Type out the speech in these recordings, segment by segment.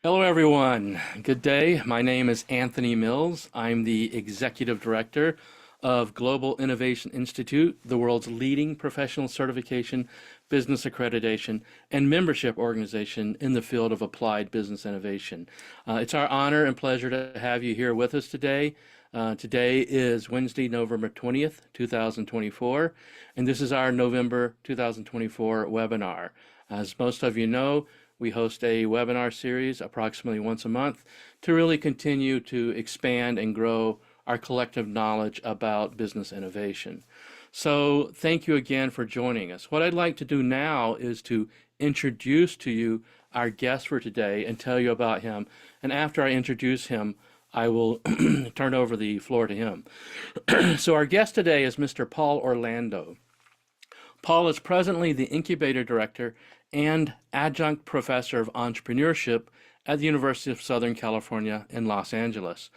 Hello, everyone. Good day. My name is Anthony Mills. I'm the Executive Director of Global Innovation Institute, the world's leading professional certification, business accreditation, and membership organization in the field of applied business innovation. It's our honor and pleasure to have you here with us today. Today is Wednesday, November 20th, 2024, and this is our November 2024 webinar. As most of you know, we host a webinar series approximately once a month to really continue to expand and grow our collective knowledge about business innovation. So thank you again for joining us. What I'd like to do now is to introduce to you our guest for today and tell you about him. And after I introduce him, I will turn over the floor to him. So our guest today is Mr. Paul Orlando. Paul is presently the Incubator Director and Adjunct Professor of Entrepreneurship at the University of Southern California in Los Angeles.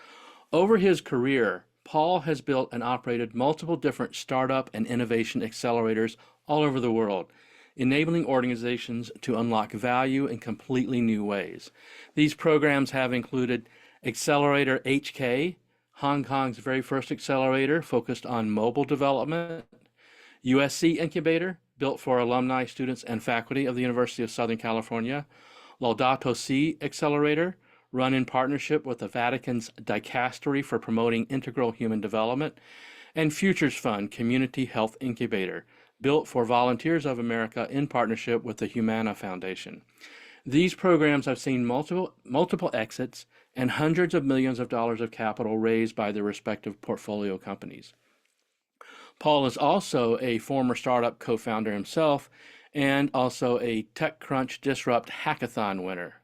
Over his career, Paul has built and operated multiple different startup and innovation accelerators all over the world, enabling organizations to unlock value in completely new ways. These programs have included Accelerator HK, Hong Kong's very first accelerator focused on mobile development, USC Incubator, built for alumni, students, and faculty of the University of Southern California, Laudato Si Accelerator, run in partnership with the Vatican's Dicastery for promoting integral human development, and Futures Fund Community Health Incubator, built for Volunteers of America in partnership with the Humana Foundation. These programs have seen multiple exits and hundreds of millions of dollars of capital raised by their respective portfolio companies. Paul is also a former startup co-founder himself and also a TechCrunch Disrupt Hackathon winner.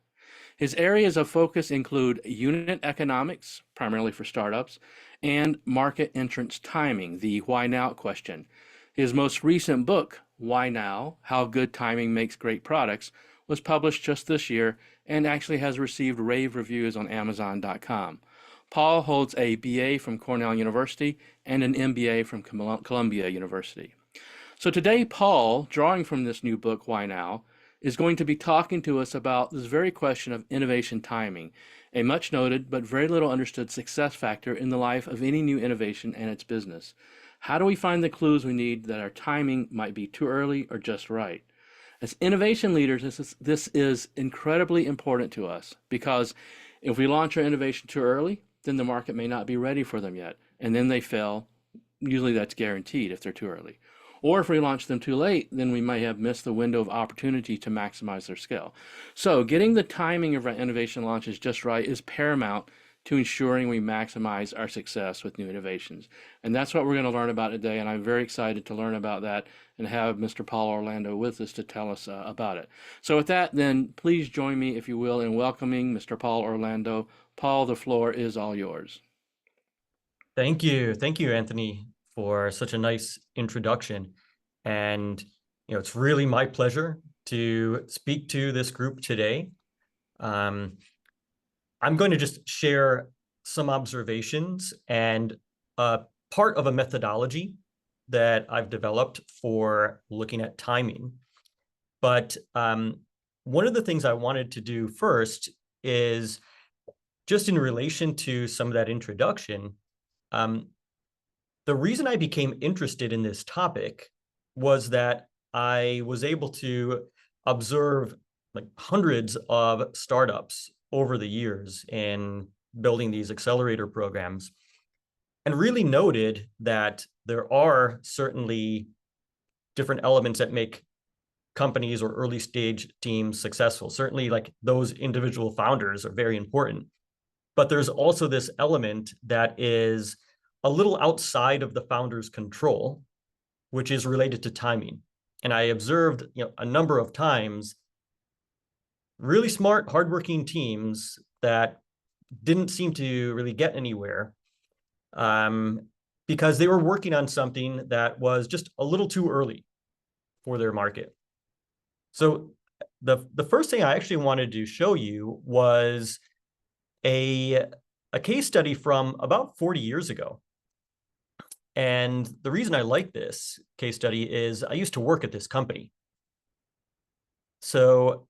His areas of focus include unit economics, primarily for startups, and market entrance timing, the why now question. His most recent book, Why Now? How Good Timing Makes Great Products, was published just this year and actually has received rave reviews on Amazon.com. Paul holds a BA from Cornell University and an MBA from Columbia University. So today, Paul, drawing from this new book, Why Now?, is going to be talking to us about this very question of innovation timing, a much noted but very little understood success factor in the life of any new innovation and its business. How do we find the clues we need that our timing might be too early or just right? As innovation leaders, this is incredibly important to us because if we launch our innovation too early, then the market may not be ready for them yet, and then they fail. Usually that's guaranteed if they're too early. Or if we launch them too late, then we may have missed the window of opportunity to maximize their scale. So getting the timing of our innovation launches just right is paramount to ensuring we maximize our success with new innovations. And that's what we're going to learn about today, and I'm very excited to learn about that and have Mr. Paul Orlando with us to tell us about it. So with that, then, please join me, if you will, in welcoming Mr. Paul Orlando. Paul, the floor is all yours. Thank you. Thank you, Anthony, for such a nice introduction. And, it's really my pleasure to speak to this group today. I'm going to just share some observations and part of a methodology that I've developed for looking at timing. But one of the things I wanted to do first is just in relation to some of that introduction. The reason I became interested in this topic was that I was able to observe like hundreds of startups over the years in building these accelerator programs, and really noted that there are certainly different elements that make companies or early stage teams successful. Certainly, like those individual founders are very important. But there's also this element that is a little outside of the founder's control, which is related to timing. And I observed, a number of times, really smart, hardworking teams that didn't seem to really get anywhere because they were working on something that was just a little too early for their market. So the first thing I actually wanted to show you was a case study from about 40 years ago. And the reason I like this case study is I used to work at this company. So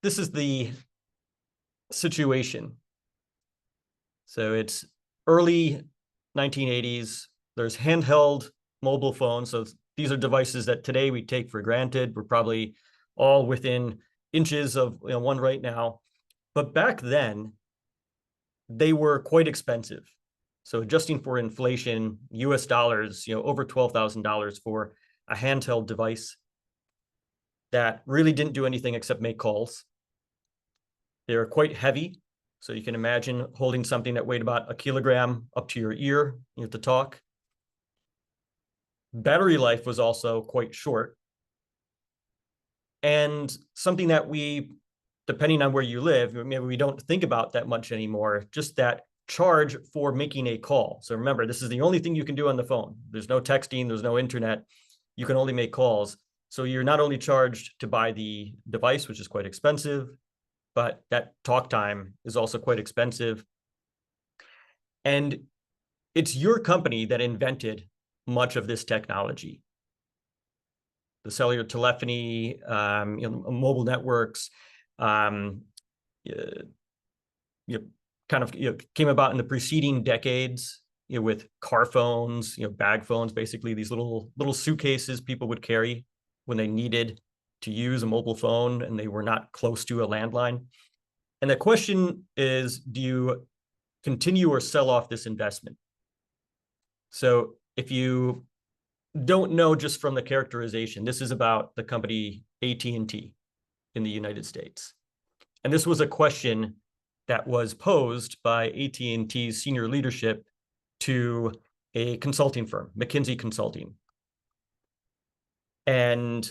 this is the situation. So it's early 1980s. There's handheld mobile phones. So these are devices that today we take for granted. We're probably all within inches of one right now. But back then, they were quite expensive. So adjusting for inflation, US dollars, over $12,000 for a handheld device that really didn't do anything except make calls. They were quite heavy. So you can imagine holding something that weighed about a kilogram up to your ear, you have to talk. Battery life was also quite short. And something that we, depending on where you live, maybe we don't think about that much anymore, just that charge for making a call. So remember, this is the only thing you can do on the phone. There's no texting, there's no internet. You can only make calls. So you're not only charged to buy the device, which is quite expensive, but that talk time is also quite expensive. And it's your company that invented much of this technology. The cellular telephony, mobile networks, kind of came about in the preceding decades, with car phones, bag phones, basically these little suitcases people would carry when they needed to use a mobile phone and they were not close to a landline. And the question is, do you continue or sell off this investment? So if you don't know just from the characterization, this is about the company AT&T in the United States. And this was a question that was posed by AT&T's senior leadership to a consulting firm, McKinsey Consulting. And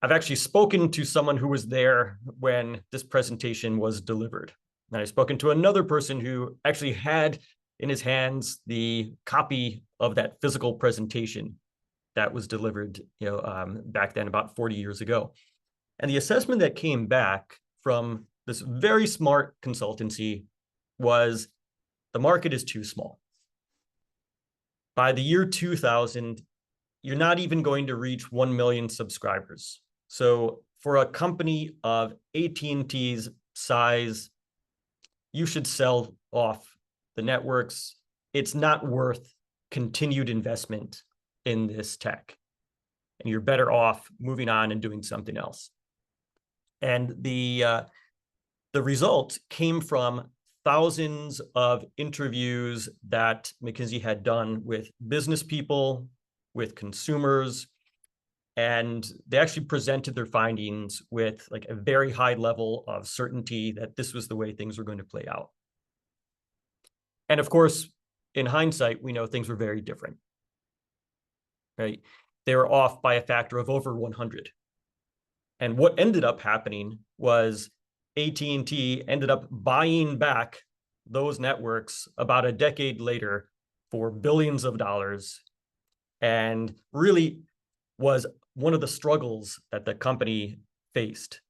I've actually spoken to someone who was there when this presentation was delivered. And I've spoken to another person who actually had in his hands the copy of that physical presentation that was delivered, back then about 40 years ago. And the assessment that came back from this very smart consultancy was the market is too small. By the year 2000, you're not even going to reach 1 million subscribers. So for a company of AT&T's size, you should sell off the networks. It's not worth continued investment in this tech. And you're better off moving on and doing something else. And the result came from thousands of interviews that McKinsey had done with business people, with consumers, and they actually presented their findings with like a very high level of certainty that this was the way things were going to play out. And of course, in hindsight, we know things were very different, right? They were off by a factor of over 100. And what ended up happening was AT&T ended up buying back those networks about a decade later for billions of dollars, and really was one of the struggles that the company faced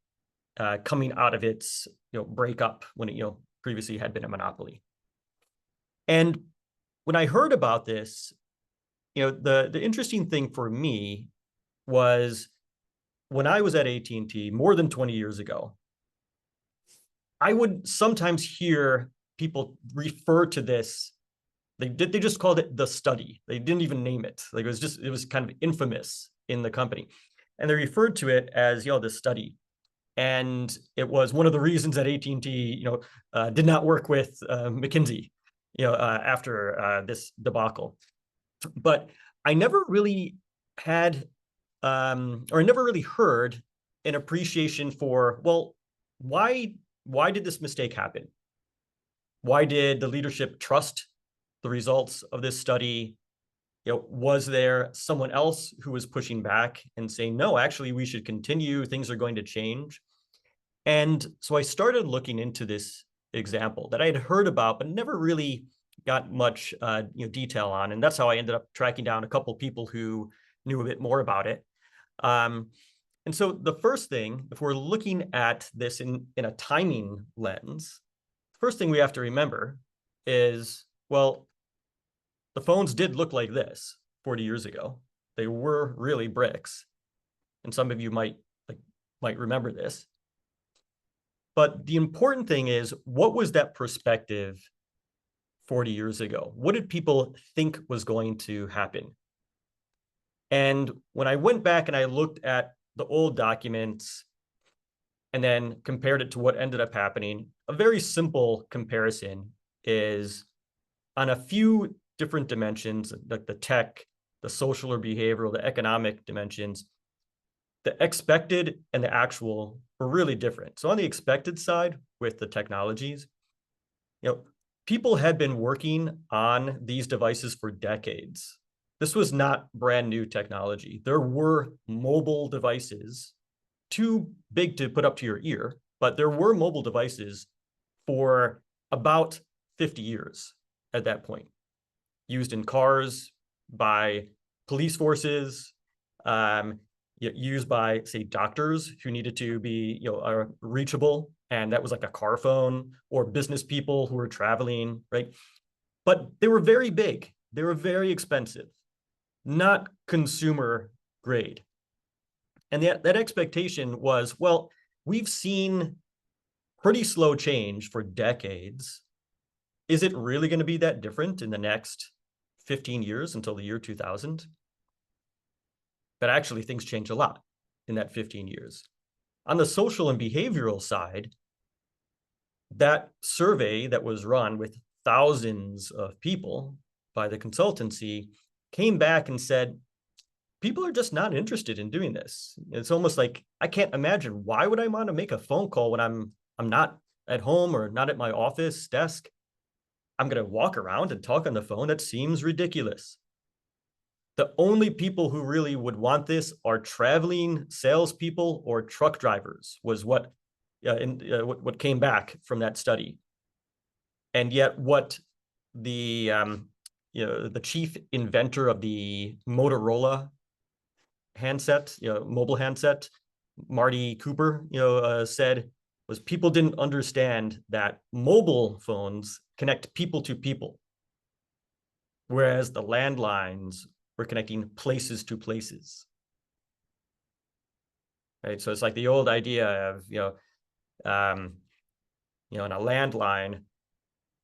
coming out of its breakup when it previously had been a monopoly. And when I heard about this, the interesting thing for me was when I was at AT&T more than 20 years ago, I would sometimes hear people refer to this. They just called it the study. They didn't even name it. Like it was kind of infamous in the company. And they referred to it as, the study. And it was one of the reasons that AT&T, did not work with McKinsey, after this debacle. But I never really had, or I never really heard an appreciation for, well, why did this mistake happen? Why did the leadership trust the results of this study? Was there someone else who was pushing back and saying, no, actually, we should continue, things are going to change? And so I started looking into this example that I had heard about, but never really got much detail on. And that's how I ended up tracking down a couple people who knew a bit more about it. And so the first thing, if we're looking at this in a timing lens, the first thing we have to remember is, well, the phones did look like this 40 years ago. They were really bricks. And some of you might remember this. But the important thing is, what was that perspective 40 years ago? What did people think was going to happen? And when I went back and I looked at the old documents and then compared it to what ended up happening, a very simple comparison is on a few different dimensions, like the tech, the social or behavioral, the economic dimensions, the expected and the actual were really different. So on the expected side with the technologies, people had been working on these devices for decades. This was not brand new technology. There were mobile devices, too big to put up to your ear, but there were mobile devices for about 50 years at that point, used in cars by police forces, used by, say, doctors who needed to be reachable, and that was like a car phone, or business people who were traveling, right? But they were very big. They were very expensive, not consumer grade. And that expectation was, well, we've seen pretty slow change for decades. Is it really going to be that different in the next 15 years until the year 2000? But actually, things change a lot in that 15 years. On the social and behavioral side, that survey that was run with thousands of people by the consultancy came back and said, people are just not interested in doing this. It's almost like, I can't imagine, why would I want to make a phone call when I'm not at home or not at my office desk? I'm going to walk around and talk on the phone. That seems ridiculous. The only people who really would want this are traveling salespeople or truck drivers, was what came back from that study. And yet, what the chief inventor of the Motorola handset, mobile handset, Marty Cooper, said was, people didn't understand that mobile phones connect people to people, whereas the landlines were connecting places to places. Right, so it's like the old idea of on a landline,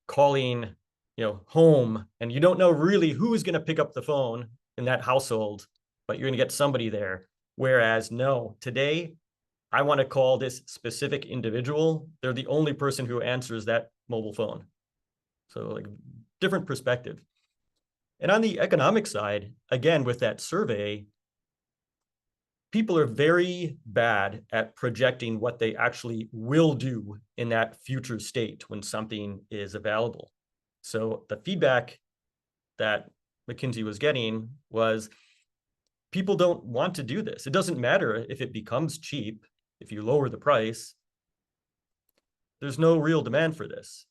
calling home, and you don't know really who's going to pick up the phone in that household, but you're going to get somebody there. Whereas no, today, I want to call this specific individual. They're the only person who answers that mobile phone. So like, different perspective. And on the economic side, again, with that survey, people are very bad at projecting what they actually will do in that future state when something is available. So the feedback that McKinsey was getting was, people don't want to do this. It doesn't matter if it becomes cheap, if you lower the price, there's no real demand for this.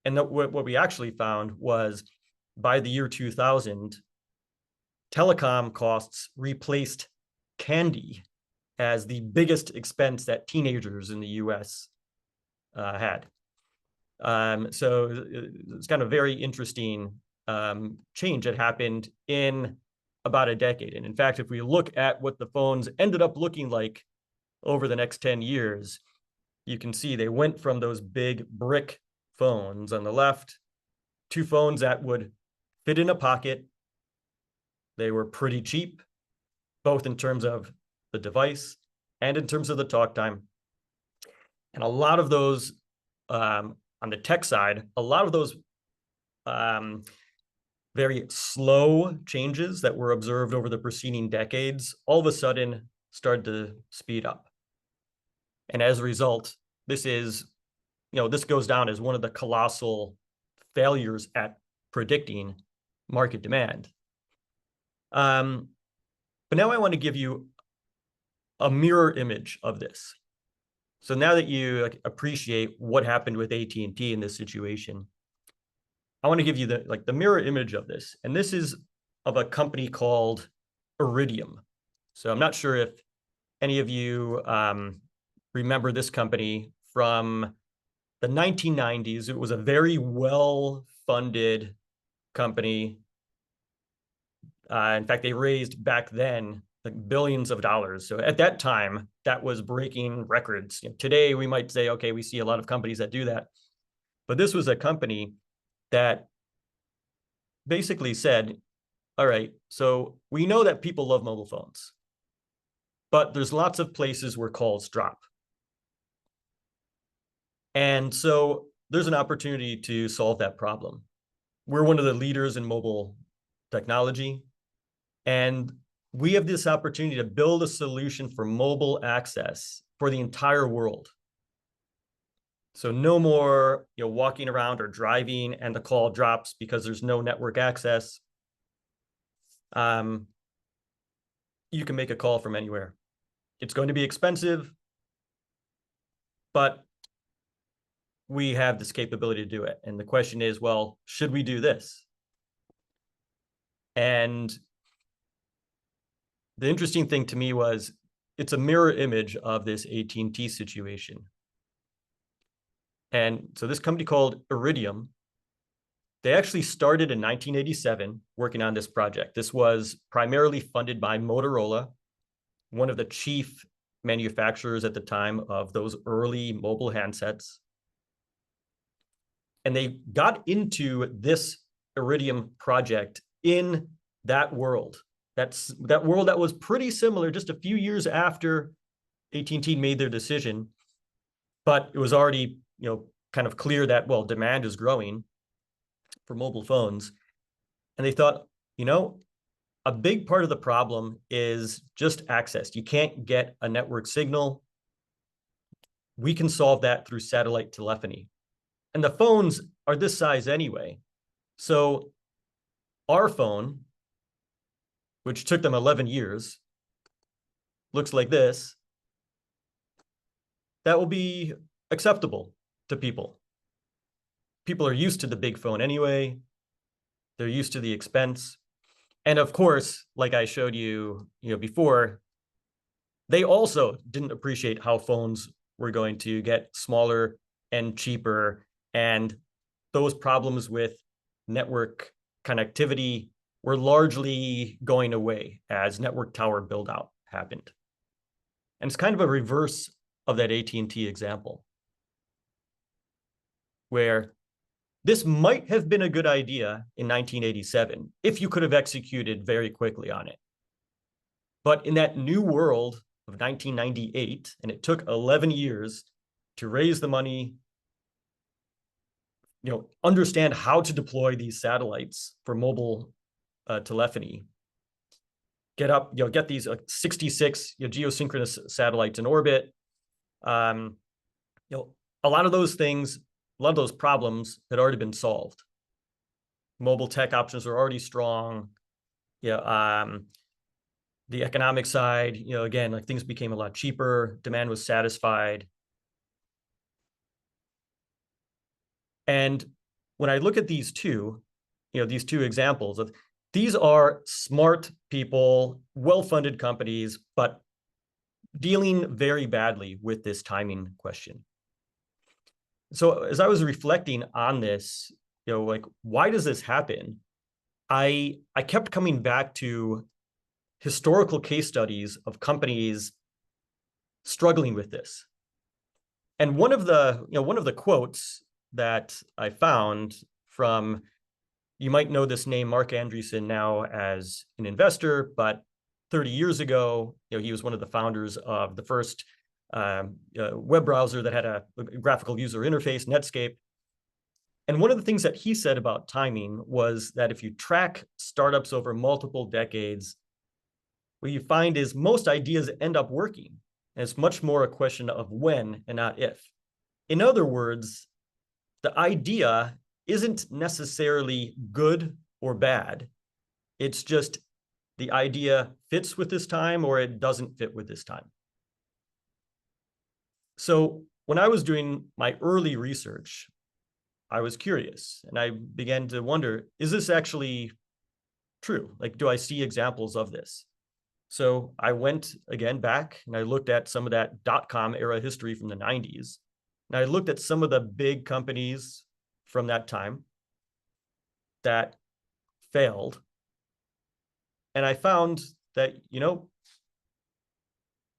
And what we actually found was, by the year 2000, telecom costs replaced candy as the biggest expense that teenagers in the US had. So it's kind of very interesting change that happened in about a decade. And in fact, if we look at what the phones ended up looking like over the next 10 years, you can see they went from those big brick phones on the left to phones that would fit in a pocket. They were pretty cheap, both in terms of the device and in terms of the talk time. And a lot of those, on the tech side, a lot of those very slow changes that were observed over the preceding decades, all of a sudden started to speed up. And as a result, this goes down as one of the colossal failures at predicting market demand. But now I want to give you a mirror image of this. So now that you appreciate what happened with AT&T in this situation, I want to give you the mirror image of this. And this is of a company called Iridium. So I'm not sure if any of you remember this company from the 1990s. It was a very well-funded company. In fact, they raised back then like billions of dollars. So at that time, that was breaking records. Today, we might say, okay, we see a lot of companies that do that. But this was a company that basically said, all right, so we know that people love mobile phones, but there's lots of places where calls drop. And so there's an opportunity to solve that problem. We're one of the leaders in mobile technology, and we have this opportunity to build a solution for mobile access for the entire world. So no more, walking around or driving and the call drops because there's no network access. You can make a call from anywhere. It's going to be expensive, but we have this capability to do it. And the question is, well, should we do this? And the interesting thing to me was it's a mirror image of this AT&T situation. And so this company called Iridium, they actually started in 1987 working on this project. This was primarily funded by Motorola, one of the chief manufacturers at the time of those early mobile handsets. And they got into this Iridium project in that world. That world that was pretty similar just a few years after AT&T made their decision, but it was already, kind of clear that, well, demand is growing for mobile phones. And they thought, a big part of the problem is just access. You can't get a network signal. We can solve that through satellite telephony. And the phones are this size anyway. So our phone, which took them 11 years, looks like this. That will be acceptable to people. People are used to the big phone anyway. They're used to the expense. And of course, like I showed you, before, they also didn't appreciate how phones were going to get smaller and cheaper. And those problems with network connectivity were largely going away as network tower build out happened. And it's kind of a reverse of that AT&T example, where this might have been a good idea in 1987 if you could have executed very quickly on it. But in that new world of 1998, and it took 11 years to raise the money, understand how to deploy these satellites for mobile telephony, get these 66 geosynchronous satellites in orbit. A lot of those things, a lot of those problems had already been solved. Mobile tech options are already strong. The economic side, again, like things became a lot cheaper. Demand was satisfied. And when I look at these two examples of, these are smart people, well-funded companies, but dealing very badly with this timing question. So as I was reflecting on this, why does this happen? I kept coming back to historical case studies of companies struggling with this. And one of the quotes that I found from, you might know this name, Mark Andreessen, now as an investor, but 30 years ago, he was one of the founders of the first web browser that had a graphical user interface, Netscape. And one of the things that he said about timing was that if you track startups over multiple decades, what you find is most ideas end up working. And it's much more a question of when and not if. In other words, the idea isn't necessarily good or bad. It's just the idea fits with this time or it doesn't fit with this time. So when I was doing my early research, I was curious and I began to wonder, is this actually true? Like, do I see examples of this? So I went again back and I looked at some of that dot-com era history from the 90s. And I looked at some of the big companies from that time that failed. And I found that,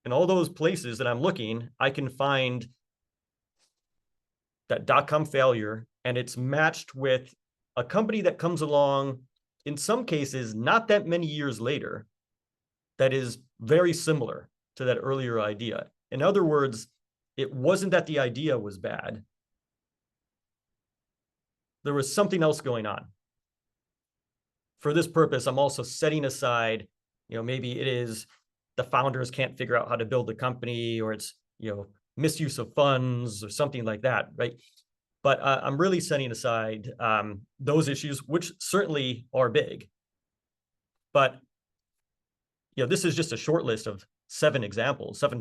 in all those places that I'm looking, I can find that dot-com failure, and it's matched with a company that comes along, in some cases, not that many years later, that is very similar to that earlier idea. In other words, it wasn't that the idea was bad. There was something else going on. For this purpose, I'm also setting aside, maybe it is the founders can't figure out how to build the company, or it's, misuse of funds or something like that, right? But I'm really setting aside those issues, which certainly are big. But this is just a short list of 7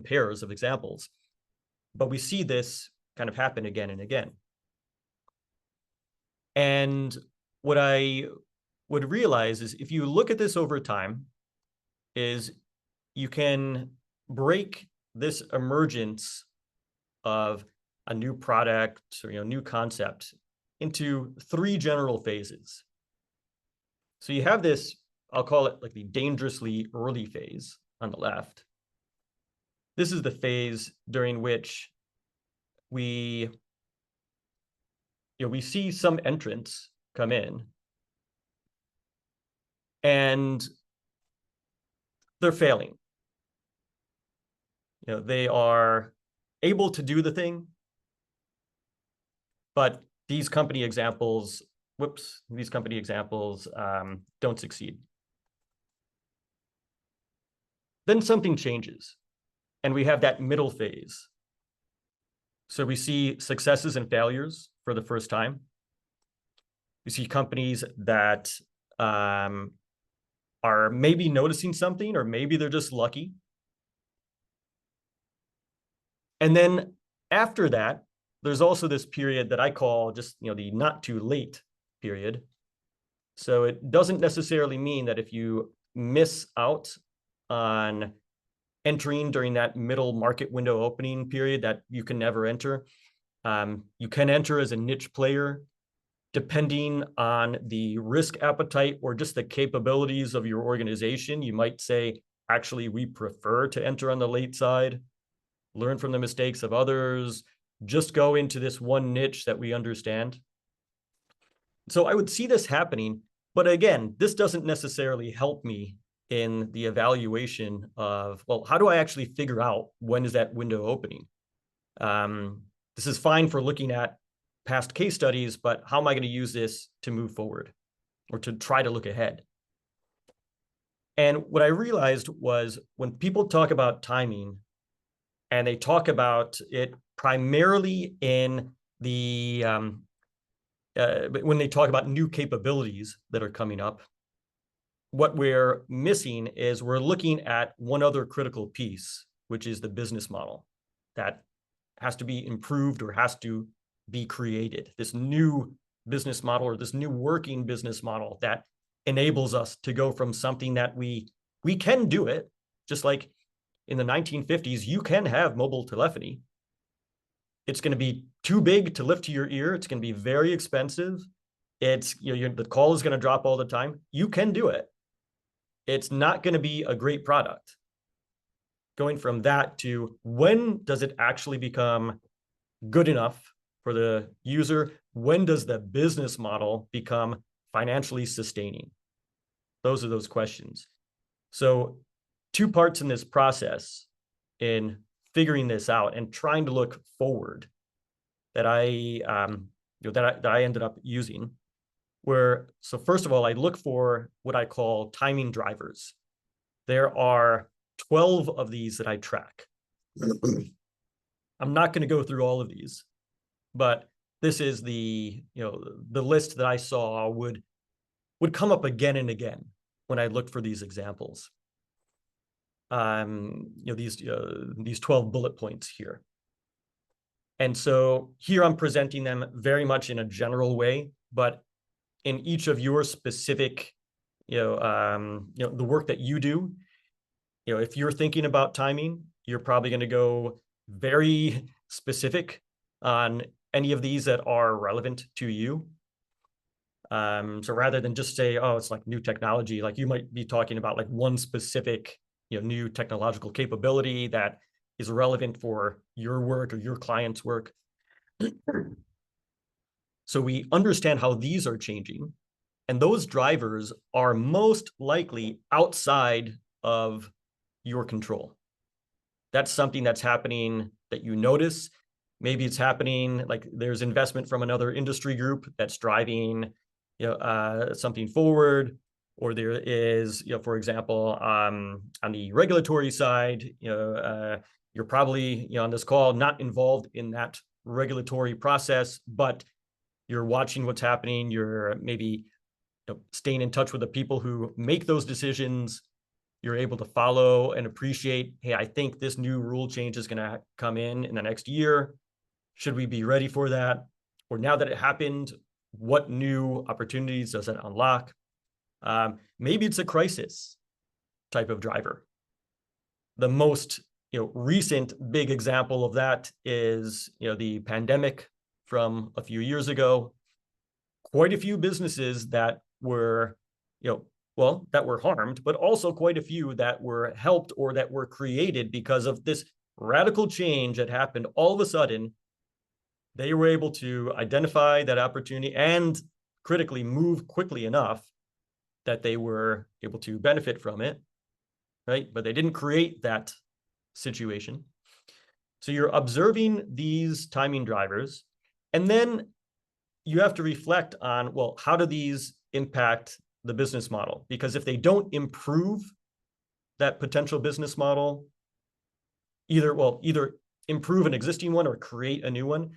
pairs of examples. But we see this kind of happen again and again. And what I would realize is, if you look at this over time, is you can break this emergence of a new product or new concept into 3 general phases. So you have this, I'll call it like the dangerously early phase on the left. This is the phase during which we see some entrants come in, and they're failing. They are able to do the thing, but these company examples don't succeed. Then something changes, and we have that middle phase. So we see successes and failures for the first time. We see companies that are maybe noticing something, or maybe they're just lucky. And then after that, there's also this period that I call just, the not too late period. So it doesn't necessarily mean that if you miss out on entering during that middle market window opening period, that you can never enter. You can enter as a niche player, depending on the risk appetite or just the capabilities of your organization. You might say, actually, we prefer to enter on the late side, learn from the mistakes of others, just go into this one niche that we understand. So I would see this happening, but again, this doesn't necessarily help me in the evaluation of, well, how do I actually figure out when is that window opening? This is fine for looking at past case studies, but how am I going to use this to move forward or to try to look ahead? And what I realized was, when people talk about timing, and they talk about it primarily in the, when they talk about new capabilities that are coming up, what we're missing is we're looking at one other critical piece, which is the business model that has to be improved or has to be created. This new business model, or this new working business model, that enables us to go from something that we can do it, just like in the 1950s, you can have mobile telephony. It's going to be too big to lift to your ear. It's going to be very expensive. It's, the call is going to drop all the time. You can do it. It's not going to be a great product. Going from that to, when does it actually become good enough for the user? When does the business model become financially sustaining? Those are those questions. So 2 parts in this process in figuring this out and trying to look forward that I ended up using were, so first of all, I look for what I call timing drivers. There are 12 of these that I track. I'm not going to go through all of these, but this is the list that I saw would come up again and again when I looked for these examples. These 12 bullet points here. And so here I'm presenting them very much in a general way, but in each of your specific, the work that you do, if you're thinking about timing, you're probably going to go very specific on any of these that are relevant to you. So rather than just say, oh, it's like new technology, like you might be talking about like one specific new technological capability that is relevant for your work or your client's work. So we understand how these are changing, and those drivers are most likely outside of your control. That's something that's happening that you notice. Maybe it's happening like there's investment from another industry group that's driving something forward, or there is, for example, on the regulatory side, you're probably on this call not involved in that regulatory process, but you're watching what's happening. You're maybe staying in touch with the people who make those decisions. You're able to follow and appreciate, hey, I think this new rule change is going to come in the next year. Should we be ready for that? Or now that it happened, what new opportunities does it unlock? Maybe it's a crisis type of driver. The most recent big example of that is the pandemic from a few years ago. Quite a few businesses that were that were harmed, but also quite a few that were helped or that were created because of this radical change that happened all of a sudden. They were able to identify that opportunity and critically move quickly enough that they were able to benefit from it, right? But they didn't create that situation. So you're observing these timing drivers, and then you have to reflect on, well, how do these impact the business model? Because if they don't improve that potential business model, either improve an existing one or create a new one.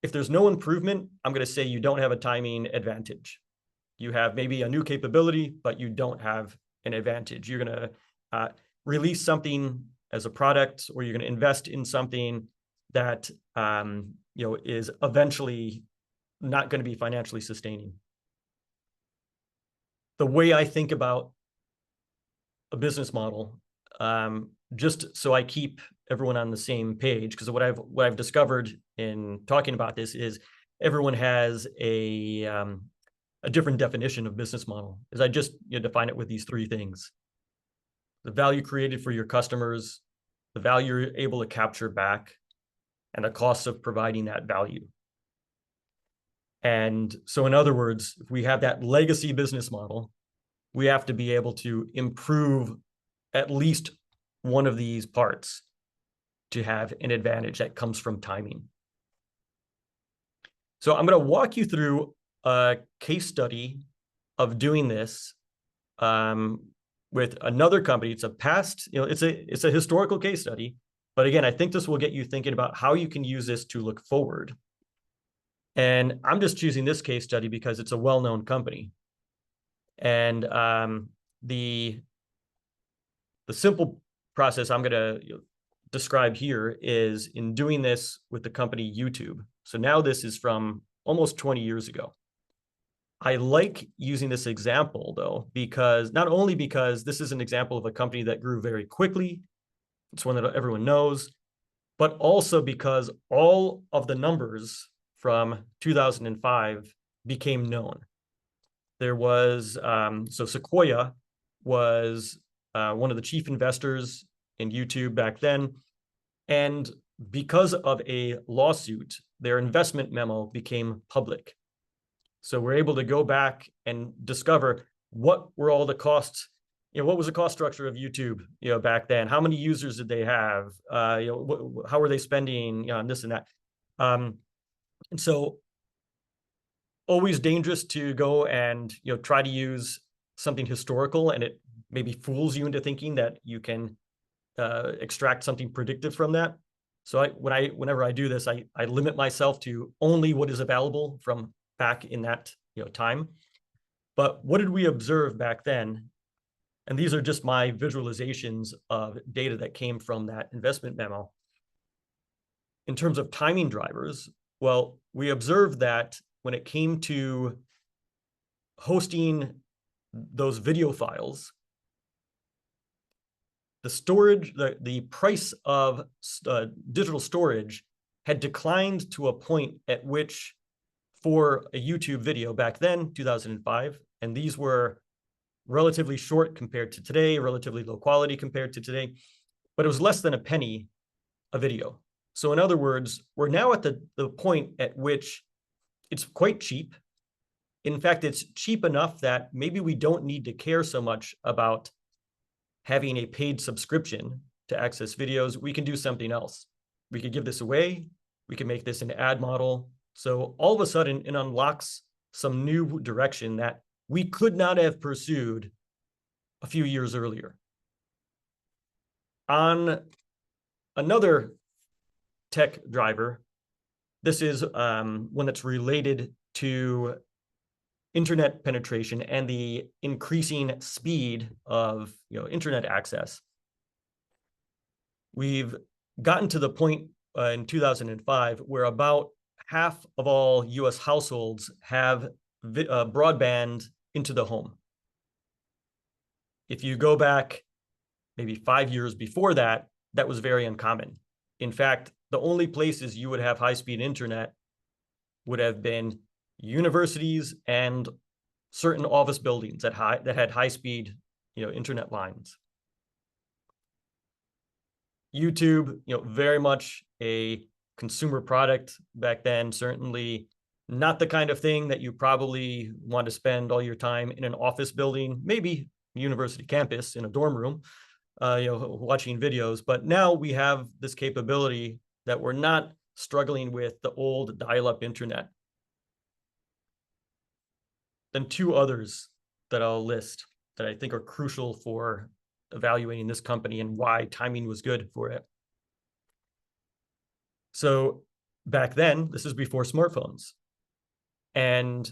If there's no improvement, I'm going to say you don't have a timing advantage. You have maybe a new capability, but you don't have an advantage. You're going to release something as a product, or you're going to invest in something that is eventually not going to be financially sustaining. The way I think about a business model, just so I keep everyone on the same page, because what I've discovered in talking about this is everyone has a different definition of business model. Is I just define it with these three things: the value created for your customers, the value you're able to capture back, and the costs of providing that value. And so, in other words, if we have that legacy business model, we have to be able to improve at least one of these parts to have an advantage that comes from timing. So I'm going to walk you through a case study of doing this with another company. It's a past, it's a historical case study, but again, I think this will get you thinking about how you can use this to look forward. And I'm just choosing this case study because it's a well-known company. And the simple process I'm going to describe here is in doing this with the company YouTube. So now this is from almost 20 years ago. I like using this example, though, because not only because this is an example of a company that grew very quickly, it's one that everyone knows, but also because all of the numbers from 2005 became known. There was, so Sequoia was one of the chief investors in YouTube back then. And because of a lawsuit, their investment memo became public. So we're able to go back and discover what were all the costs, what was the cost structure of YouTube, back then? How many users did they have? How were they spending on this and that? And so always dangerous to go and try to use something historical, and it maybe fools you into thinking that you can extract something predictive from that. So whenever I do this, I limit myself to only what is available from back in that time. But what did we observe back then? And these are just my visualizations of data that came from that investment memo. In terms of timing drivers, well, we observed that when it came to hosting those video files, the storage, the price of digital storage had declined to a point at which, for a YouTube video back then, 2005, and these were relatively short compared to today, relatively low quality compared to today, but it was less than a penny a video. So in other words, we're now at the point at which it's quite cheap. In fact, it's cheap enough that maybe we don't need to care so much about having a paid subscription to access videos. We can do something else. We could give this away. We can make this an ad model. So all of a sudden, it unlocks some new direction that we could not have pursued a few years earlier. On another tech driver, this is one that's related to internet penetration and the increasing speed of internet access. We've gotten to the point in 2005 where about half of all US households have broadband into the home. If you go back maybe 5 years before that, that was very uncommon. In fact, the only places you would have high-speed internet would have been universities and certain office buildings that had high-speed internet lines. YouTube, very much a consumer product back then, certainly not the kind of thing that you probably want to spend all your time in an office building, maybe university campus in a dorm room, watching videos. But now we have this capability that we're not struggling with the old dial-up internet. Then two others that I'll list that I think are crucial for evaluating this company and why timing was good for it. So back then, this is before smartphones. And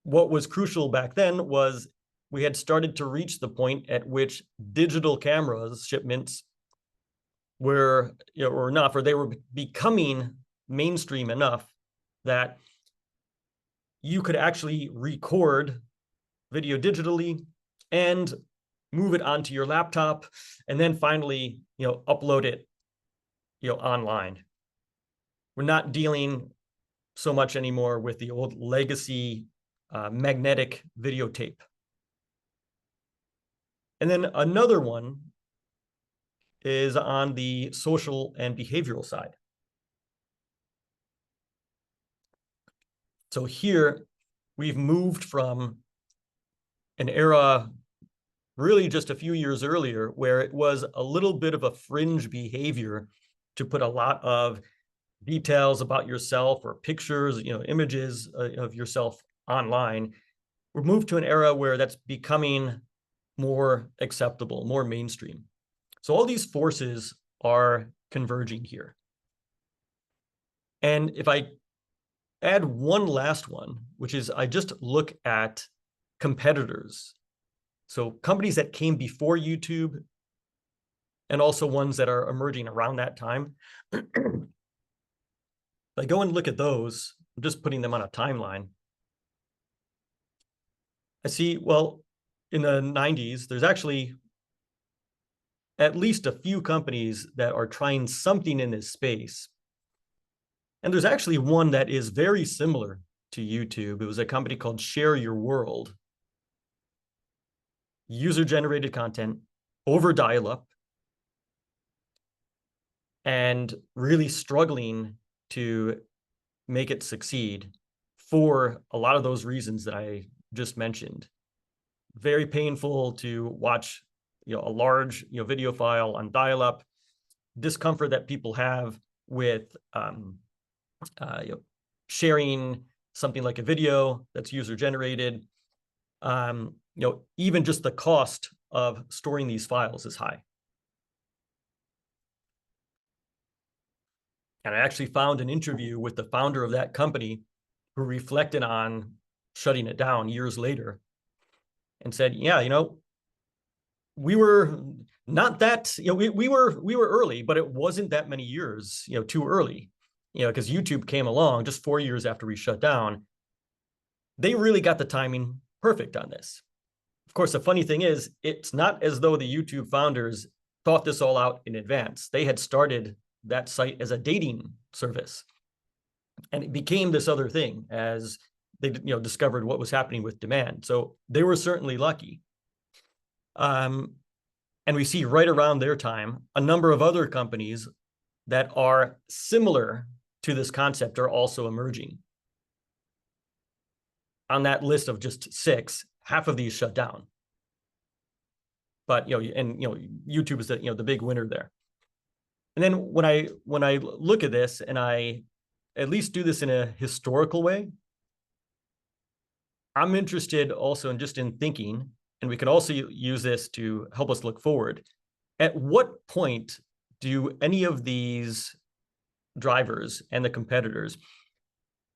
what was crucial back then was we had started to reach the point at which digital cameras shipments were, or enough, or they were becoming mainstream enough that you could actually record video digitally and move it onto your laptop, and then finally, upload it, online. We're not dealing so much anymore with the old legacy magnetic videotape. And then another one is on the social and behavioral side. So here we've moved from an era really just a few years earlier where it was a little bit of a fringe behavior to put a lot of details about yourself or pictures, images of yourself online. We've moved to an era where that's becoming more acceptable, more mainstream. So all these forces are converging here. And if I add one last one, which is I just look at competitors. So companies that came before YouTube and also ones that are emerging around that time. If I go and look at those, I'm just putting them on a timeline. I see, well, in the 90s, there's actually at least a few companies that are trying something in this space. And there's actually one that is very similar to YouTube. It was a company called Share Your World. User-generated content over dial-up and really struggling to make it succeed for a lot of those reasons that I just mentioned. Very painful to watch, a large, video file on dial-up, discomfort that people have with sharing something like a video that's user-generated. Even just the cost of storing these files is high. And I actually found an interview with the founder of that company who reflected on shutting it down years later and said, yeah, we were not that, we were early, but it wasn't that many years, too early, because YouTube came along just 4 years after we shut down. They really got the timing perfect on this. Of course, the funny thing is, it's not as though the YouTube founders thought this all out in advance. They had started that site as a dating service. And it became this other thing as they discovered what was happening with demand. So they were certainly lucky. And we see right around their time, a number of other companies that are similar to this concept are also emerging. On that list of just 6, half of these shut down. But YouTube is the big winner there. And then when I look at this and I at least do this in a historical way, I'm interested also in thinking, and we can also use this to help us look forward. At what point do any of these drivers and the competitors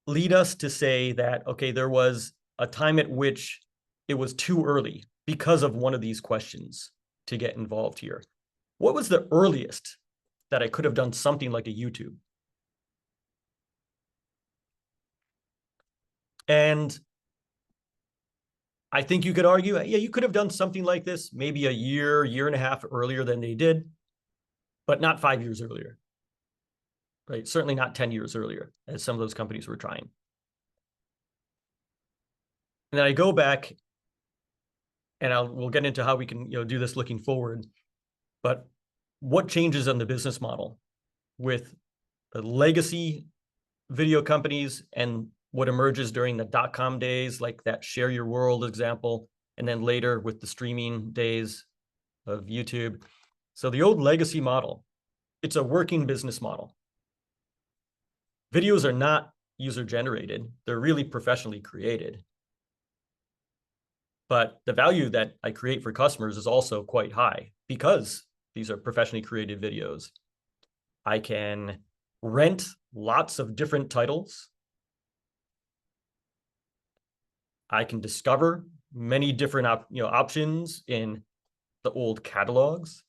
lead us to say that, okay, there was a time at which it was too early because of one of these questions to get involved here? What was the earliest that I could have done something like a YouTube? And I think you could argue, yeah, you could have done something like this maybe a year and a half earlier than they did, but not 5 years earlier, right? Certainly not 10 years earlier, as some of those companies were trying. And then I go back, and we'll get into how we can do this looking forward. But what changes on the business model with the legacy video companies and what emerges during the dot-com days, like that Share Your World example, and then later with the streaming days of YouTube? So the old legacy model, it's a working business model. Videos are not user-generated. They're really professionally created. But the value that I create for customers is also quite high because these are professionally created videos. I can rent lots of different titles. I can discover many different options in the old catalogs.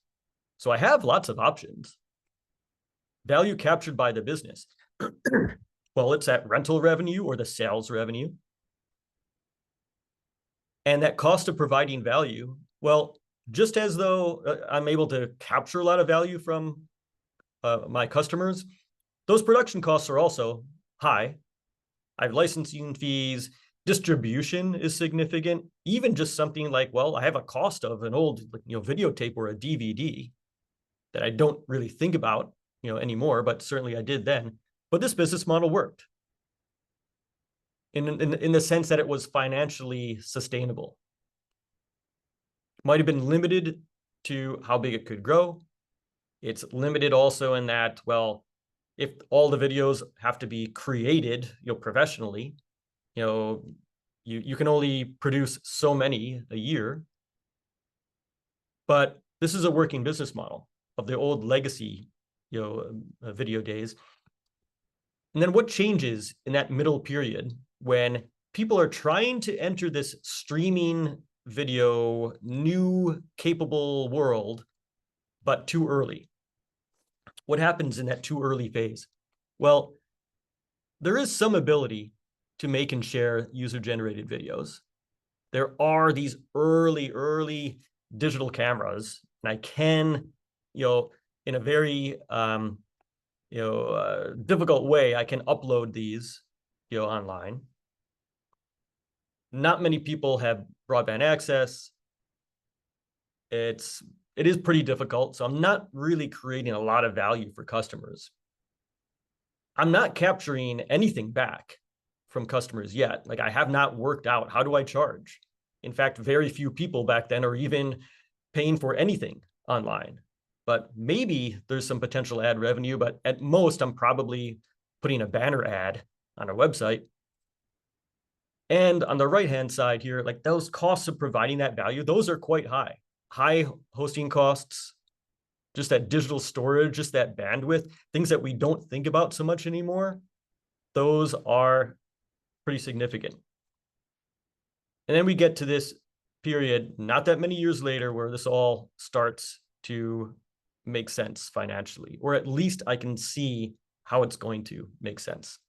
So I have lots of options. Value captured by the business. Well, it's that rental revenue or the sales revenue. And that cost of providing value, well, just as though I'm able to capture a lot of value from my customers, those production costs are also high. I have licensing fees, distribution is significant. Even just something like, well, I have a cost of an old videotape or a DVD that I don't really think about anymore, but certainly I did then. But this business model worked in the sense that it was financially sustainable. Might have been limited to how big it could grow. It's limited also in that, well, if all the videos have to be created professionally, you can only produce so many a year. But this is a working business model of the old legacy video days. And then what changes in that middle period when people are trying to enter this streaming video, new capable world, but too early? What happens in that too early phase? Well, there is some ability to make and share user-generated videos. There are these early digital cameras, and I can, in a very difficult way, I can upload these online. Not many people have broadband access. It is pretty difficult, so I'm not really creating a lot of value for customers. I'm not capturing anything back from customers yet. Like, I have not worked out, how do I charge? In fact, very few people back then are even paying for anything online. But maybe there's some potential ad revenue, but at most I'm probably putting a banner ad on a website. And on the right-hand side here, like, those costs of providing that value, those are quite high. High hosting costs, just that digital storage, just that bandwidth, things that we don't think about so much anymore, those are pretty significant. And then we get to this period, not that many years later, where this all starts to make sense financially, or at least I can see how it's going to make sense.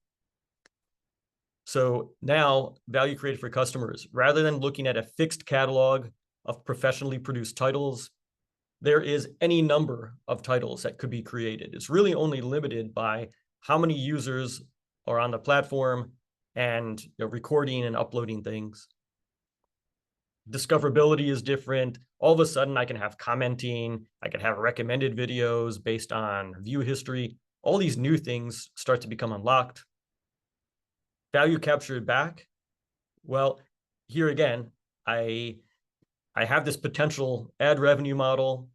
So now, value created for customers, rather than looking at a fixed catalog of professionally produced titles, there is any number of titles that could be created. It's really only limited by how many users are on the platform and recording and uploading things. Discoverability is different. All of a sudden, I can have commenting. I can have recommended videos based on view history. All these new things start to become unlocked. Value captured back. Well, here again, I have this potential ad revenue model.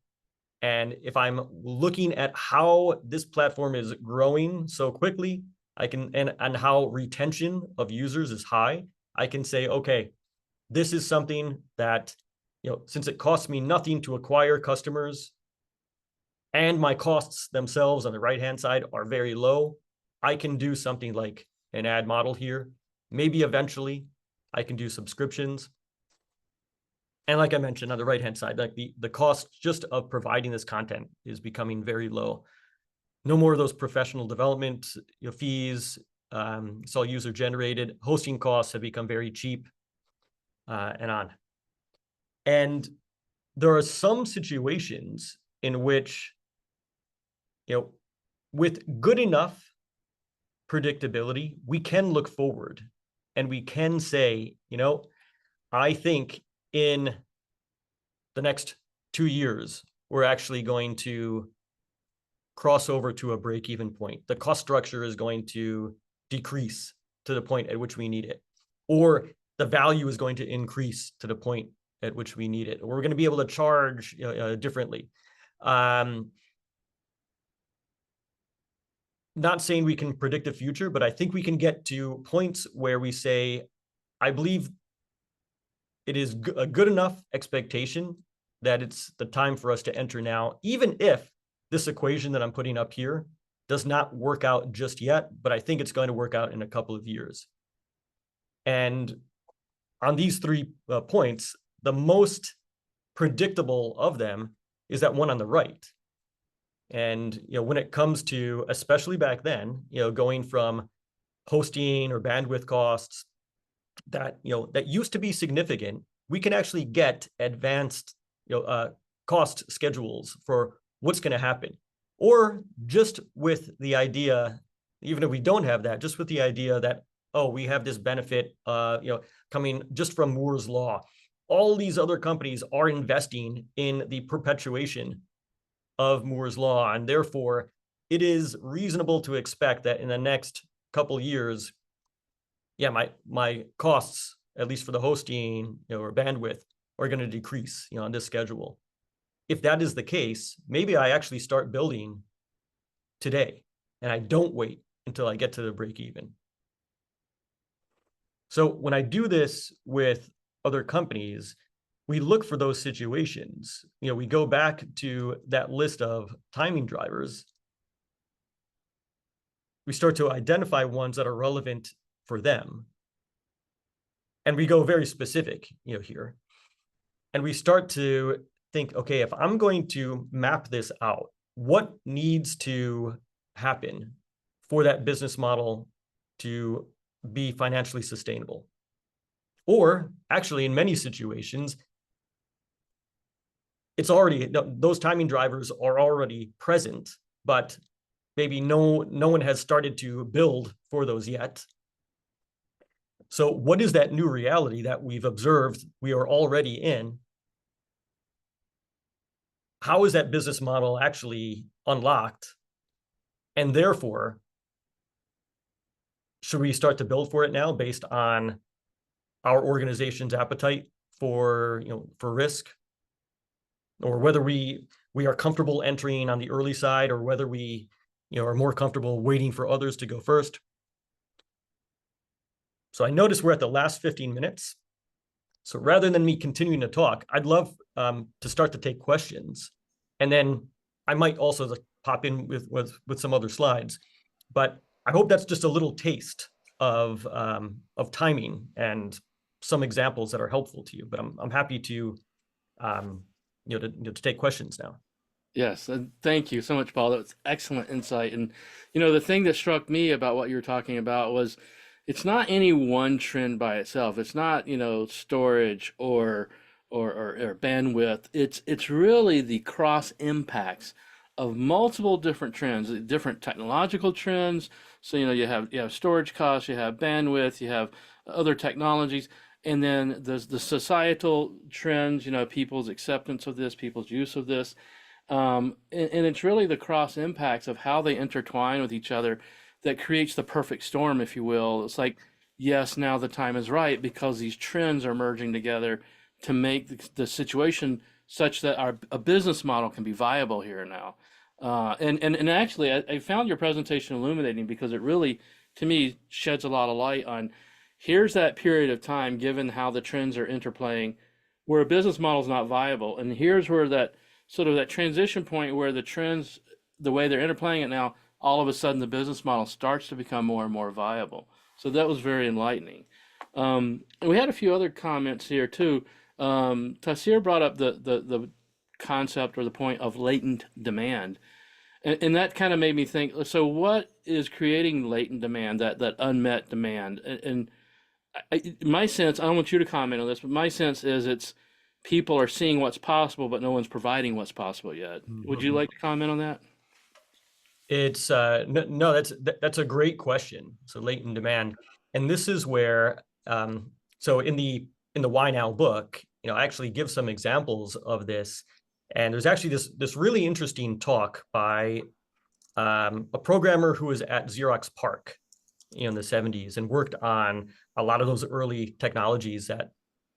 And if I'm looking at how this platform is growing so quickly, I can, and how retention of users is high, I can say, okay, this is something that, since it costs me nothing to acquire customers and my costs themselves on the right-hand side are very low, I can do something like an ad model here. Maybe eventually I can do subscriptions. And like I mentioned on the right-hand side, like the cost just of providing this content is becoming very low. No more of those professional development fees. It's all user generated. Hosting costs have become very cheap, and on. And there are some situations in which, with good enough predictability, we can look forward and we can say, I think in the next 2 years, we're actually going to cross over to a break-even point. The cost structure is going to decrease to the point at which we need it, or the value is going to increase to the point at which we need it, or we're going to be able to charge differently. Not saying we can predict the future, but I think we can get to points where we say, I believe it is a good enough expectation that it's the time for us to enter now, even if this equation that I'm putting up here does not work out just yet, but I think it's going to work out in a couple of years. And on these 3 points, the most predictable of them is that one on the right. And when it comes to, especially back then, going from hosting or bandwidth costs that that used to be significant, we can actually get advanced cost schedules for what's going to happen. Or just with the idea, even if we don't have that, just with the idea that, oh, we have this benefit coming just from Moore's law. All these other companies are investing in the perpetuation of Moore's law, and therefore it is reasonable to expect that in the next couple years, my costs, at least for the hosting or bandwidth, are going to decrease on this schedule. If that is the case, maybe I actually start building today and I don't wait until I get to the break even. So when I do this with other companies, we look for those situations. We go back to that list of timing drivers. We start to identify ones that are relevant for them. And we go very specific, here. And we start to think, okay, if I'm going to map this out, what needs to happen for that business model to be financially sustainable? Or actually, in many situations, it's already, those timing drivers are already present, but maybe no one has started to build for those yet. So what is that new reality that we've observed we are already in? How is that business model actually unlocked? And therefore, should we start to build for it now based on our organization's appetite for risk? Or whether we are comfortable entering on the early side, or whether we are more comfortable waiting for others to go first. So I notice we're at the last 15 minutes. So rather than me continuing to talk, I'd love to start to take questions. And then I might also pop in with some other slides. But I hope that's just a little taste of timing and some examples that are helpful to you. But I'm happy to to take questions now. Yes, and thank you so much, Paul. That was excellent insight. And the thing that struck me about what you were talking about was it's not any one trend by itself. It's not, storage or bandwidth. It's really the cross impacts of multiple different trends, different technological trends. So, you have storage costs, you have bandwidth, you have other technologies, and then there's the societal trends, people's acceptance of this, people's use of this. And it's really the cross impacts of how they intertwine with each other that creates the perfect storm, if you will. It's like, yes, now the time is right because these trends are merging together to make the situation such that a business model can be viable here and now. And actually, I found your presentation illuminating because it really, to me, sheds a lot of light on here's that period of time, given how the trends are interplaying, where a business model is not viable. And here's where that sort of that transition point where the trends, the way they're interplaying it now, all of a sudden the business model starts to become more and more viable. So that was very enlightening. And we had a few other comments here too. Tassir brought up the concept or the point of latent demand. And that kind of made me think, so what is creating latent demand, that unmet demand? And my sense, I don't want you to comment on this, but my sense is it's people are seeing what's possible, but no one's providing what's possible yet. Would you like to comment on that? It's no, that's a great question. So latent demand, and this is where so in the Why Now book, I actually give some examples of this, and there's actually this really interesting talk by a programmer who was at Xerox PARC in the 70s and worked on a lot of those early technologies that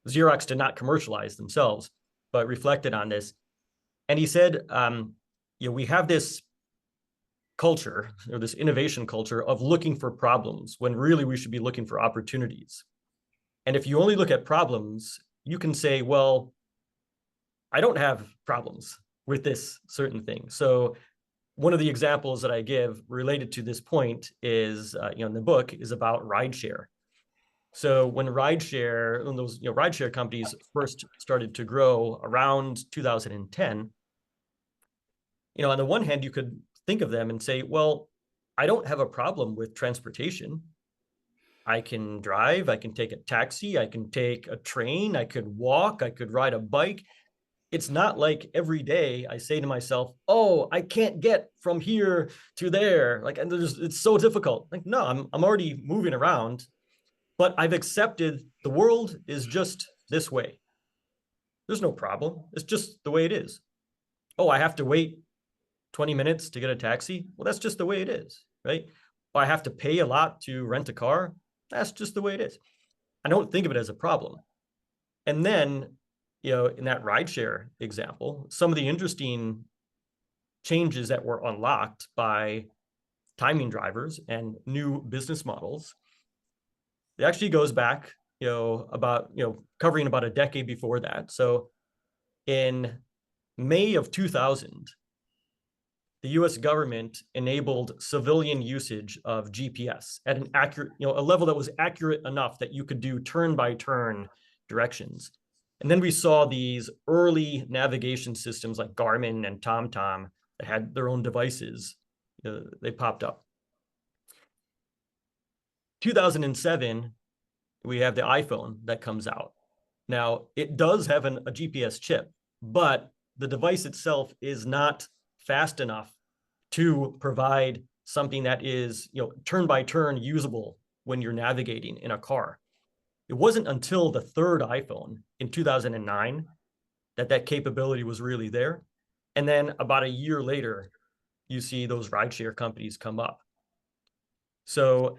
Xerox did not commercialize themselves, but reflected on this. And he said, we have this culture or this innovation culture of looking for problems when really we should be looking for opportunities. And if you only look at problems, you can say, well, I don't have problems with this certain thing. So one of the examples that I give related to this point is, in the book, is about rideshare. So when those rideshare companies first started to grow around 2010, on the one hand, you could think of them and say, well, I don't have a problem with transportation. I can drive, I can take a taxi, I can take a train, I could walk, I could ride a bike. It's not like every day I say to myself, oh, I can't get from here to there. And it's so difficult. No, I'm already moving around, but I've accepted the world is just this way. There's no problem. It's just the way it is. Oh, I have to wait 20 minutes to get a taxi. Well, that's just the way it is, right? Or I have to pay a lot to rent a car. That's just the way it is. I don't think of it as a problem. And then, in that rideshare example, some of the interesting changes that were unlocked by timing drivers and new business models, it actually goes back, about, covering about a decade before that. So in May of 2000, the US government enabled civilian usage of GPS at an accurate, a level that was accurate enough that you could do turn-by-turn directions. And then we saw these early navigation systems like Garmin and TomTom that had their own devices. They popped up. 2007, we have the iPhone that comes out. Now, it does have a GPS chip, but the device itself is not fast enough to provide something that is, turn by turn usable when you're navigating in a car. It wasn't until the third iPhone in 2009 that capability was really there. And then about a year later, you see those rideshare companies come up. So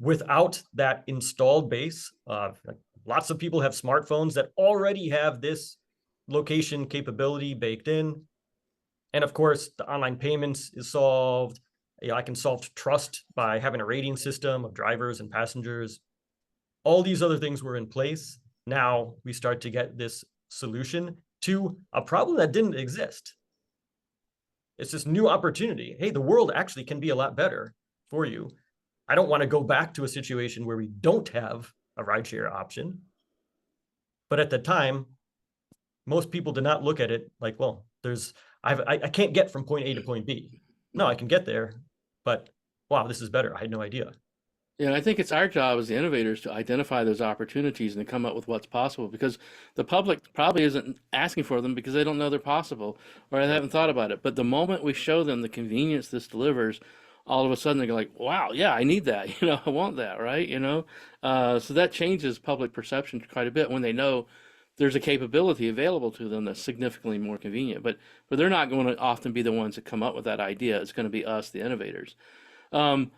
without that installed base, lots of people have smartphones that already have this location capability baked in. And of course, the online payments is solved. I can solve trust by having a rating system of drivers and passengers. All these other things were in place. Now we start to get this solution to a problem that didn't exist. It's this new opportunity. Hey, the world actually can be a lot better for you. I don't want to go back to a situation where we don't have a rideshare option. But at the time, most people did not look at it like, well, I can't get from point A to point B. No, I can get there, but wow, this is better. I had no idea. Yeah, and I think it's our job as the innovators to identify those opportunities and to come up with what's possible because the public probably isn't asking for them because they don't know they're possible or they Yeah. haven't thought about it. But the moment we show them the convenience this delivers, all of a sudden they're like, wow, yeah, I need that. I want that, right? So that changes public perception quite a bit when they know there's a capability available to them that's significantly more convenient. But they're not going to often be the ones that come up with that idea. It's going to be us, the innovators. Um,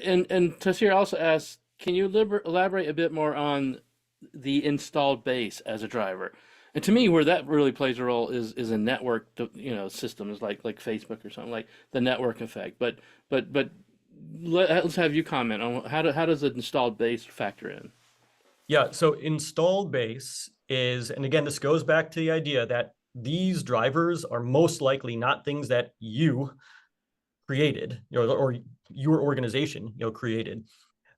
and Tasir also asks, can you elaborate a bit more on the installed base as a driver? And to me, where that really plays a role is in network, systems like Facebook or something like the network effect. But let's have you comment on how does the installed base factor in? Yeah, so installed base is, and again, this goes back to the idea that these drivers are most likely not things that you created, or your organization, created.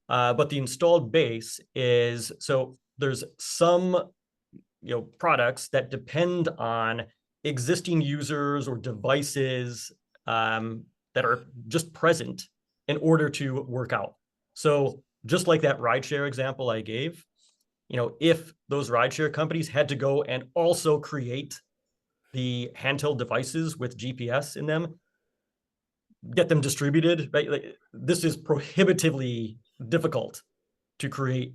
But the installed base is, so there's some, products that depend on existing users or devices that are just present in order to work out. So just like that rideshare example I gave, if those rideshare companies had to go and also create the handheld devices with GPS in them, get them distributed, right? Like, this is prohibitively difficult to create,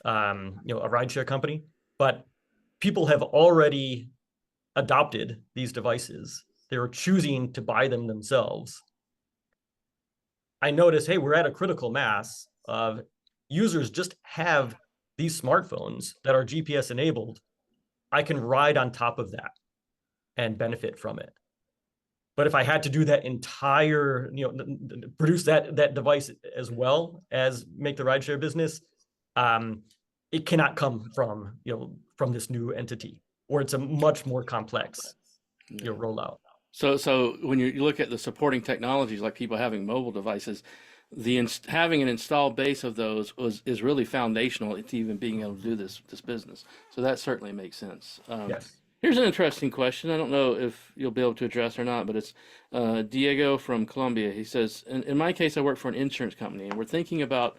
a rideshare company, but people have already adopted these devices. They're choosing to buy them themselves. I notice, hey, we're at a critical mass of users just have these smartphones that are GPS enabled. I can ride on top of that and benefit from it. But if I had to do that entire, produce that device as well as make the rideshare business, it cannot come from this new entity, or it's a much more complex, Yeah. rollout. So when you look at the supporting technologies, like people having mobile devices, having an installed base of those is really foundational to even being able to do this business. So that certainly makes sense. Yes. Here's an interesting question. I don't know if you'll be able to address or not, but it's Diego from Colombia. He says, in my case, I work for an insurance company, and we're thinking about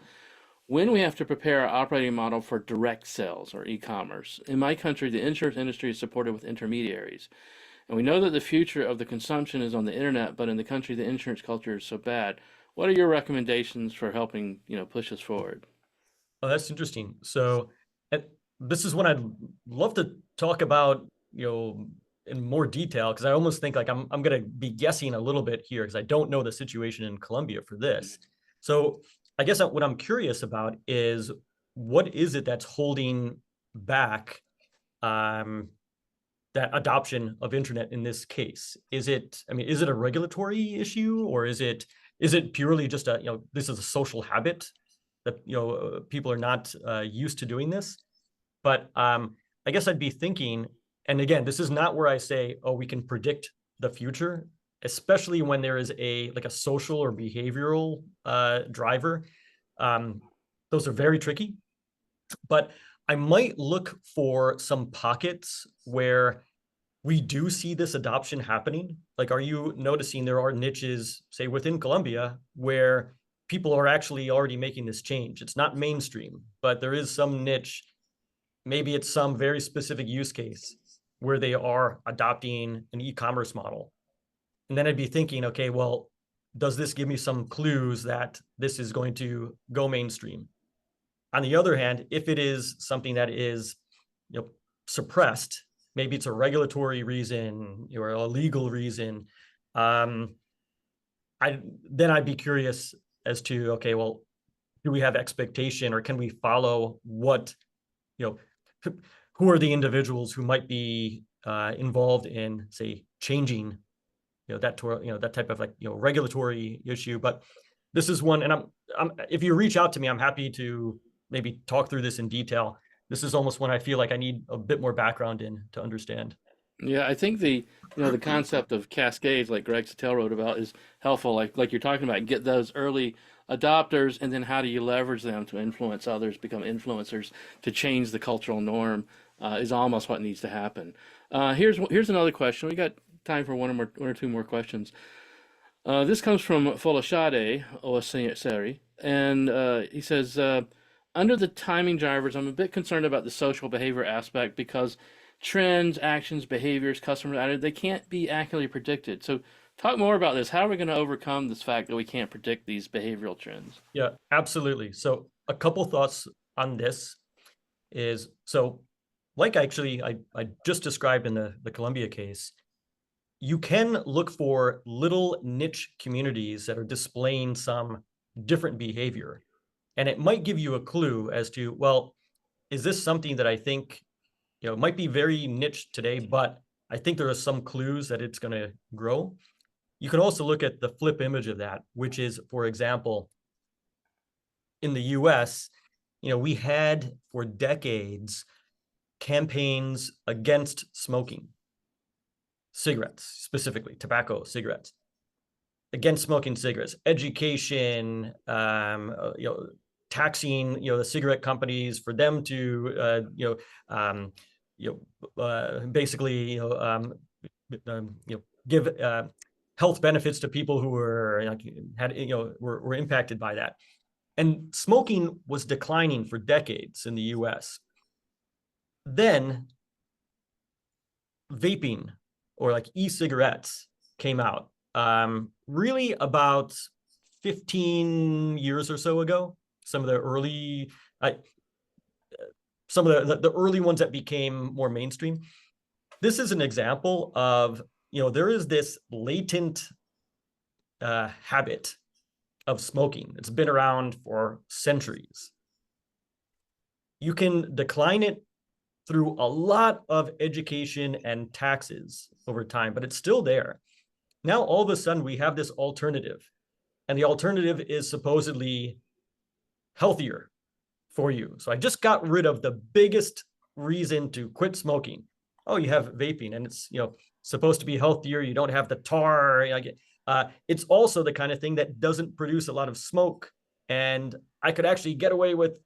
when we have to prepare our operating model for direct sales or e-commerce. In my country, the insurance industry is supported with intermediaries. And we know that the future of the consumption is on the internet, but in the country, the insurance culture is so bad. What are your recommendations for helping, push us forward? Oh, that's interesting. So, and this is when I'd love to talk about, in more detail, because I almost think like I'm going to be guessing a little bit here because I don't know the situation in Colombia for this. So, I guess what I'm curious about is what is it that's holding back um, that adoption of internet in this case? Is it, I mean, is it a regulatory issue, or is it purely just a, this is a social habit that, people are not used to doing this? But I guess I'd be thinking, and again, this is not where I say, oh, we can predict the future, especially when there is a social or behavioral driver. Um, those are very tricky, but I might look for some pockets where we do see this adoption happening. Like, are you noticing there are niches, say within Colombia, where people are actually already making this change? It's not mainstream, but there is some niche. Maybe it's some very specific use case where they are adopting an e-commerce model. And then I'd be thinking, okay, well, does this give me some clues that this is going to go mainstream? On the other hand, if it is something that is, suppressed, maybe it's a regulatory reason or a legal reason, um, I'd be curious as to, okay, well, do we have expectation, or can we follow what, who are the individuals who might be involved in, say, changing, that type of regulatory issue. But this is one, and if you reach out to me, I'm happy to maybe talk through this in detail. This is almost one I feel like I need a bit more background in to understand. Yeah, I think the concept of cascades, like Greg Satell wrote about, is helpful. Like you're talking about, get those early adopters, and then how do you leverage them to influence others, become influencers, to change the cultural norm, is almost what needs to happen. Here's another question. We got time for one or two more questions. This comes from Folashade Owaseri, and he says, under the timing drivers, I'm a bit concerned about the social behavior aspect because trends, actions, behaviors, customer attitude, they can't be accurately predicted. So, talk more about this. How are we going to overcome this fact that we can't predict these behavioral trends? Yeah, absolutely. So a couple thoughts on this is, so like actually I just described in the Columbia case, you can look for little niche communities that are displaying some different behavior. And it might give you a clue as to, well, is this something that I think, might be very niche today, but I think there are some clues that it's going to grow. You can also look at the flip image of that, which is, for example, in the US, we had for decades campaigns against smoking, cigarettes, specifically tobacco, cigarettes, against smoking cigarettes, education, taxing, the cigarette companies for them to, basically, give health benefits to people who were were impacted by that. And smoking was declining for decades in the US. Then vaping, or like e-cigarettes, came out really about 15 years or so ago. Some of the early early ones that became more mainstream. This is an example of, there is this latent habit of smoking. It's been around for centuries. You can decline it through a lot of education and taxes over time, but it's still there. Now, all of a sudden, we have this alternative, and the alternative is supposedly healthier for you. So I just got rid of the biggest reason to quit smoking. Oh, you have vaping, and it's supposed to be healthier. You don't have the tar. It's also the kind of thing that doesn't produce a lot of smoke, and I could actually get away with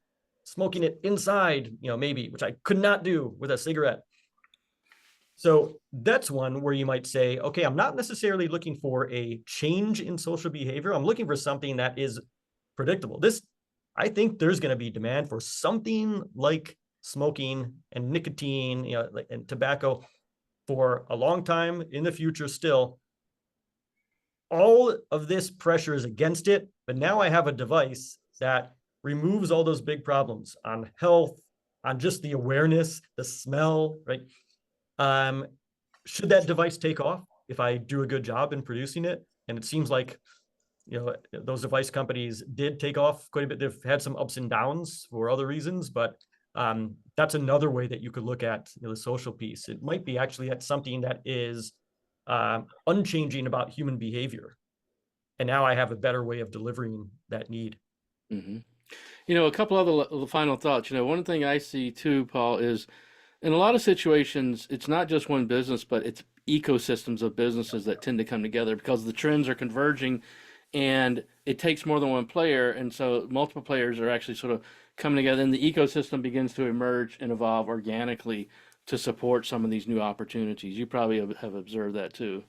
smoking it inside, maybe, which I could not do with a cigarette. So that's one where you might say, okay, I'm not necessarily looking for a change in social behavior. I'm looking for something that is predictable. I think there's going to be demand for something like smoking and nicotine, and tobacco for a long time in the future still. All of this pressure is against it, but now I have a device that removes all those big problems on health, on just the awareness, the smell, right? Should that device take off if I do a good job in producing it? And it seems like, those device companies did take off quite a bit. They've had some ups and downs for other reasons, but that's another way that you could look at the social piece. It might be actually at something that is unchanging about human behavior. And now I have a better way of delivering that need. Hmm. A couple other final thoughts. One thing I see too, Paul, is in a lot of situations, it's not just one business, but it's ecosystems of businesses that tend to come together because the trends are converging and it takes more than one player. And so multiple players are actually sort of coming together and the ecosystem begins to emerge and evolve organically to support some of these new opportunities. You probably have observed that too.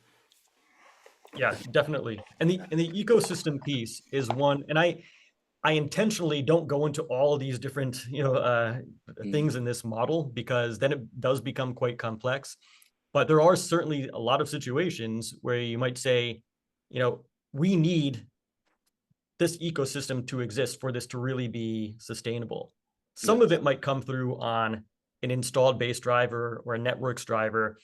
Yeah, definitely. And the ecosystem piece is one, and I intentionally don't go into all of these different, Mm-hmm. things in this model because then it does become quite complex. But there are certainly a lot of situations where you might say, we need this ecosystem to exist for this to really be sustainable. Some Yeah. of it might come through on an installed base driver or a networks driver.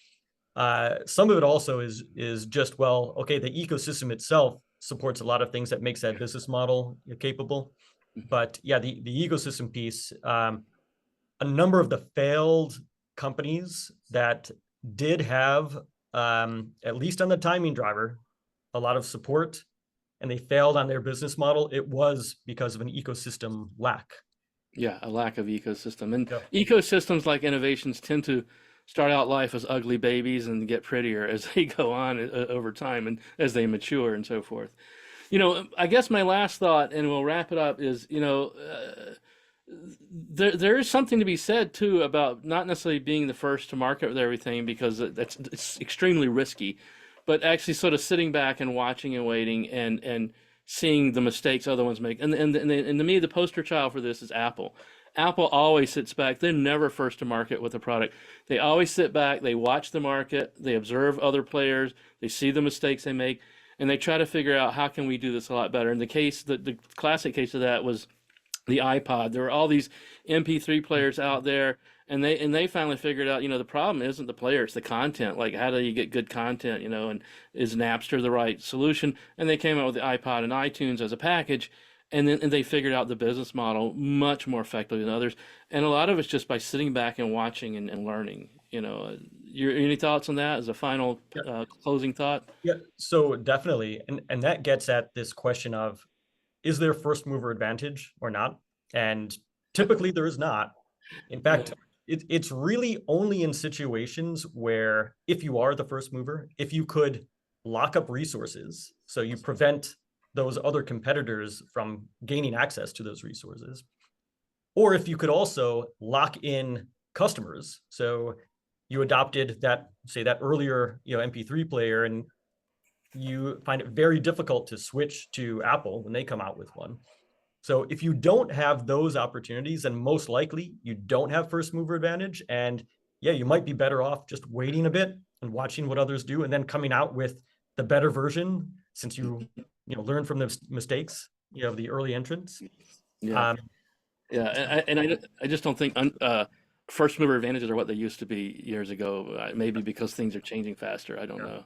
Some of it also is just, well, okay, the ecosystem itself supports a lot of things that makes that business model capable. Mhm. But yeah, the ecosystem piece, a number of the failed companies that did have, at least on the timing driver, a lot of support, and they failed on their business model, it was because of an ecosystem lack. Yeah, a lack of ecosystem. And Yeah. ecosystems like innovations tend to start out life as ugly babies and get prettier as they go on over time and as they mature and so forth. I guess my last thought, and we'll wrap it up, is, there is something to be said too about not necessarily being the first to market with everything because it's extremely risky. but actually sort of sitting back and watching and waiting and seeing the mistakes other ones make. And to me, the poster child for this is Apple. Apple always sits back. They're never first to market with a product. They always sit back, they watch the market, they observe other players, they see the mistakes they make, and they try to figure out how can we do this a lot better. In the case, the classic case of that was the iPod. There were all these MP3 players out there, and they finally figured out, the problem isn't the player, it's the content. Like, how do you get good content, and is Napster the right solution? And they came out with the iPod and iTunes as a package, and they figured out the business model much more effectively than others. And a lot of it's just by sitting back and watching and learning. Any thoughts on that as a final closing thought? Yeah, so definitely. And that gets at this question of, is there first mover advantage or not? And typically there is not. In fact, it's really only in situations where, if you are the first mover, if you could lock up resources, so you prevent those other competitors from gaining access to those resources, or if you could also lock in customers. So you adopted that, say, that earlier MP3 player, and you find it very difficult to switch to Apple when they come out with one. So if you don't have those opportunities, then most likely you don't have first mover advantage. And yeah, you might be better off just waiting a bit and watching what others do, and then coming out with the better version, since you learn from the mistakes of the early entrants. Yeah. Yeah, I just don't think first mover advantages are what they used to be years ago. Maybe because things are changing faster. I don't know.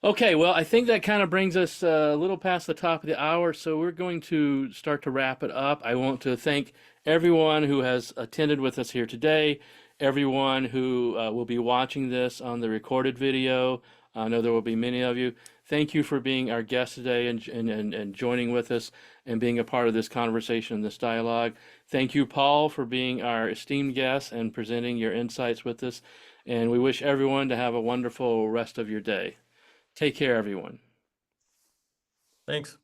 Okay, well, I think that kind of brings us a little past the top of the hour, so we're going to start to wrap it up. I want to thank everyone who has attended with us here today, everyone who will be watching this on the recorded video. I know there will be many of you. Thank you for being our guest today and joining with us and being a part of this conversation, this dialogue. Thank you, Paul, for being our esteemed guest and presenting your insights with us. And we wish everyone to have a wonderful rest of your day. Take care, everyone. Thanks.